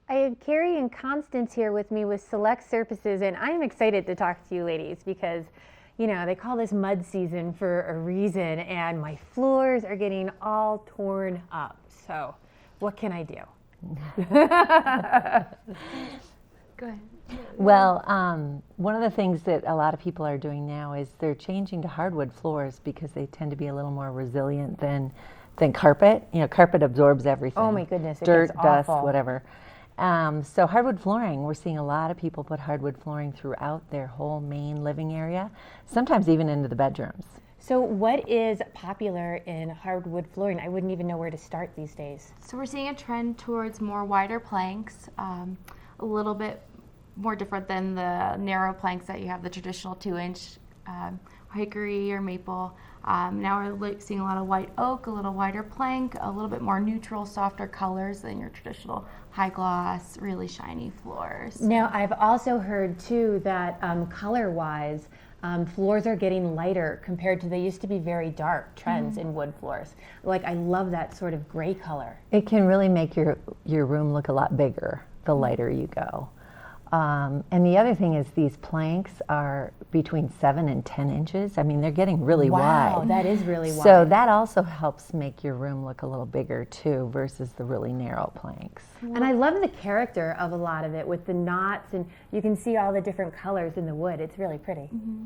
I have Carri and Constance here with me with Select Surfaces, and I'm excited to talk to you ladies because, they call this mud season for a reason, and my floors are getting all torn up. So, what can I do? Go ahead. Well, one of the things that a lot of people are doing now is they're changing to hardwood floors because they tend to be a little more resilient than carpet. Carpet absorbs everything. Oh my goodness, it dirt, gets dust, awful. whatever. So hardwood flooring, we're seeing a lot of people put hardwood flooring throughout their whole main living area, sometimes even into the bedrooms. So, what is popular in hardwood flooring? I wouldn't even know where to start these days. So we're seeing a trend towards more wider planks, a little bit more different than the narrow planks that you have, the traditional 2-inch hickory or maple. Now we're seeing a lot of white oak, a little wider plank, a little bit more neutral, softer colors than your traditional high gloss, really shiny floors. Now, I've also heard too that color-wise, floors are getting lighter compared to they used to be very dark trends in wood floors. Like, I love that sort of gray color. It can really make your room look a lot bigger the lighter you go. And the other thing is these planks are between 7 and 10 inches. I mean, they're getting really wide. Wow, that is really wide. So that also helps make your room look a little bigger too versus the really narrow planks. And I love the character of a lot of it with the knots, and you can see all the different colors in the wood. It's really pretty. Mm-hmm.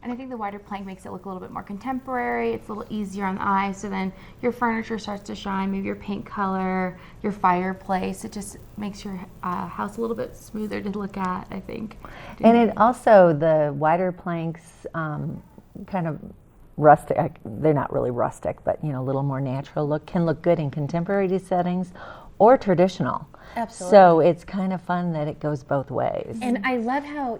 And I think the wider plank makes it look a little bit more contemporary. It's a little easier on the eye. So then your furniture starts to shine, maybe your paint color, your fireplace. It just makes your house a little bit smoother to look at, I think. And it also, the wider planks, kind of rustic, they're not really rustic, but a little more natural look, can look good in contemporary settings or traditional. Absolutely. So it's kind of fun that it goes both ways. And I love how,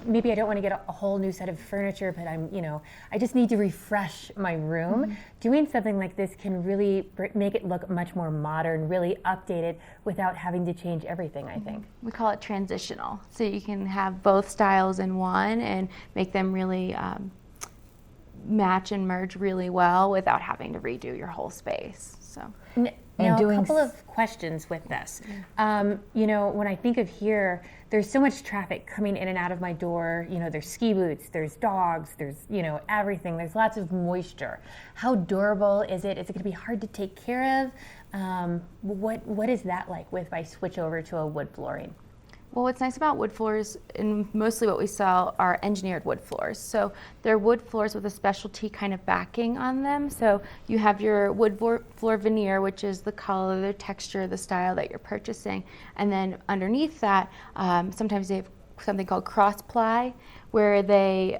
maybe I don't want to get a whole new set of furniture, but I just need to refresh my room. Mm-hmm. Doing something like this can really make it look much more modern, really updated without having to change everything, I think. We call it transitional. So you can have both styles in one and make them really match and merge really well without having to redo your whole space. So. Now, a couple of questions with this. When I think of here, there's so much traffic coming in and out of my door. There's ski boots, there's dogs, there's, everything. There's lots of moisture. How durable is it? Is it going to be hard to take care of? What is that like if I switch over to a wood flooring? Well, what's nice about wood floors, and mostly what we sell, are engineered wood floors. So they're wood floors with a specialty kind of backing on them. So you have your wood floor veneer, which is the color, the texture, the style that you're purchasing. And then underneath that, sometimes they have something called cross ply, where they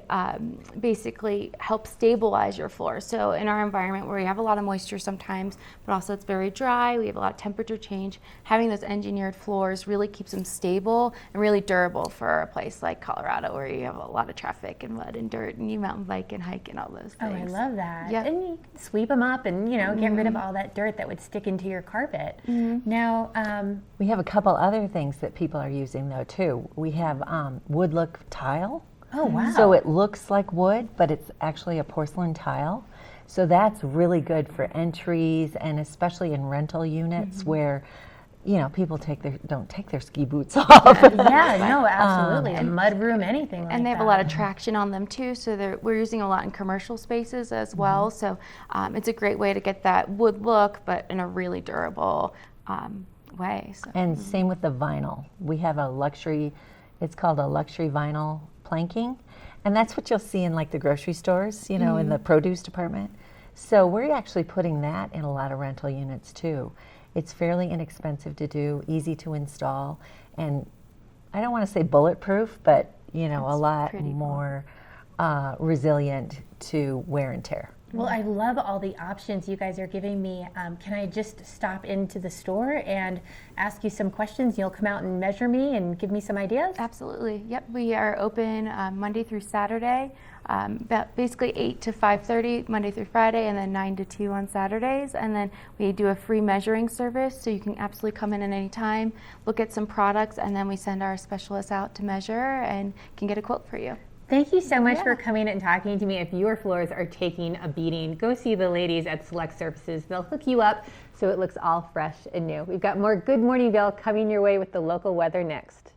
basically help stabilize your floor. So in our environment where we have a lot of moisture sometimes, but also it's very dry, we have a lot of temperature change, having those engineered floors really keeps them stable and really durable for a place like Colorado where you have a lot of traffic and mud and dirt and you mountain bike and hike and all those things. Oh, I love that. Yep. And you can sweep them up and, get rid of all that dirt that would stick into your carpet. Mm-hmm. Now, we have a couple other things that people are using though too. We have wood look tile. Oh, wow. So it looks like wood, but it's actually a porcelain tile. So that's really good for entries and especially in rental units where, people don't take their ski boots off. Yeah, no, absolutely. A mud room, anything like that. And they have a lot of traction on them too, so we're using a lot in commercial spaces as well. So it's a great way to get that wood look, but in a really durable way. So. And same with the vinyl. We have it's called a luxury vinyl planking, and that's what you'll see in like the grocery stores, in the produce department. So we're actually putting that in a lot of rental units too. It's fairly inexpensive to do, easy to install, and I don't want to say bulletproof, but a lot more resilient to wear and tear. Well, I love all the options you guys are giving me. Can I just stop into the store and ask you some questions? You'll come out and measure me and give me some ideas? Absolutely. Yep. We are open Monday through Saturday, about basically 8 to 5:30 Monday through Friday, and then 9 to 2 on Saturdays. And then we do a free measuring service, so you can absolutely come in at any time, look at some products, and then we send our specialists out to measure and can get a quote for you. Thank you so much for coming and talking to me. If your floors are taking a beating, go see the ladies at Select Surfaces. They'll hook you up so it looks all fresh and new. We've got more Good Morning Vail coming your way with the local weather next.